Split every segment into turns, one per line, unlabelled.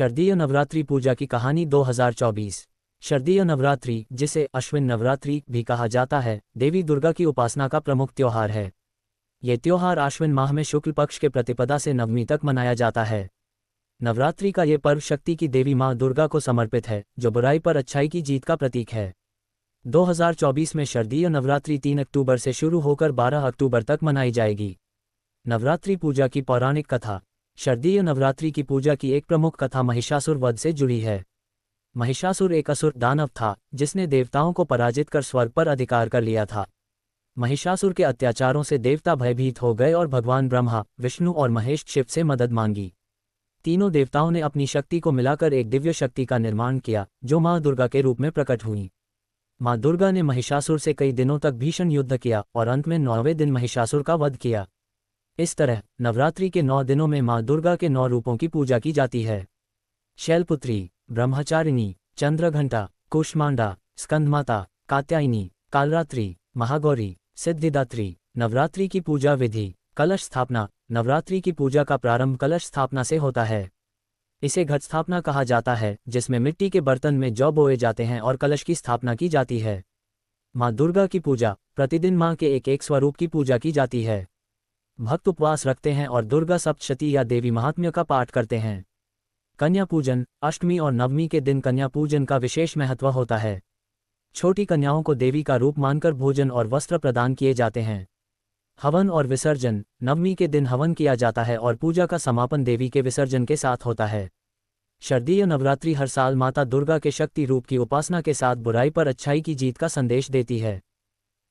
शारदीय नवरात्रि पूजा की कहानी 2024। शारदीय नवरात्रि, जिसे अश्विन नवरात्रि भी कहा जाता है, देवी दुर्गा की उपासना का प्रमुख त्योहार है। ये त्योहार आश्विन माह में शुक्ल पक्ष के प्रतिपदा से नवमी तक मनाया जाता है। नवरात्रि का ये पर्व शक्ति की देवी माँ दुर्गा को समर्पित है, जो बुराई पर अच्छाई की जीत का प्रतीक है। 2024 में शारदीय नवरात्रि 3 अक्टूबर से शुरू होकर 12 अक्टूबर तक मनाई जाएगी। नवरात्रि पूजा की पौराणिक कथा। शारदीय नवरात्रि की पूजा की एक प्रमुख कथा महिषासुर वध से जुड़ी है। महिषासुर एक असुर दानव था, जिसने देवताओं को पराजित कर स्वर्ग पर अधिकार कर लिया था। महिषासुर के अत्याचारों से देवता भयभीत हो गए और भगवान ब्रह्मा, विष्णु और महेश शिव से मदद मांगी। तीनों देवताओं ने अपनी शक्ति को मिलाकर एक दिव्य शक्ति का निर्माण किया, जो माँ दुर्गा के रूप में प्रकट हुई। माँ दुर्गा ने महिषासुर से कई दिनों तक भीषण युद्ध किया और अंत में 9वें दिन महिषासुर का वध किया। इस तरह नवरात्रि के 9 दिनों में माँ दुर्गा के 9 रूपों की पूजा की जाती है। शैलपुत्री, ब्रह्मचारिणी, चंद्रघंटा, कुष्मांडा, स्कंदमाता, कात्यायनी, कालरात्रि, महागौरी, सिद्धिदात्री। नवरात्रि की पूजा विधि। कलश स्थापना। नवरात्रि की पूजा का प्रारंभ कलश स्थापना से होता है। इसे घट स्थापना कहा जाता है, जिसमें मिट्टी के बर्तन में जौ बोए जाते हैं और कलश की स्थापना की जाती है। माँ दुर्गा की पूजा। प्रतिदिन माँ के एक एक स्वरूप की पूजा की जाती है। भक्त उपवास रखते हैं और दुर्गा सप्तशती या देवी महात्म्य का पाठ करते हैं। कन्या पूजन। अष्टमी और नवमी के दिन कन्या पूजन का विशेष महत्व होता है। छोटी कन्याओं को देवी का रूप मानकर भोजन और वस्त्र प्रदान किए जाते हैं। हवन और विसर्जन। नवमी के दिन हवन किया जाता है और पूजा का समापन देवी के विसर्जन के साथ होता है। शारदीय नवरात्रि हर साल माता दुर्गा के शक्ति रूप की उपासना के साथ बुराई पर अच्छाई की जीत का संदेश देती है।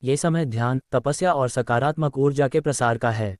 ये समय ध्यान, तपस्या और सकारात्मक ऊर्जा के प्रसार का है।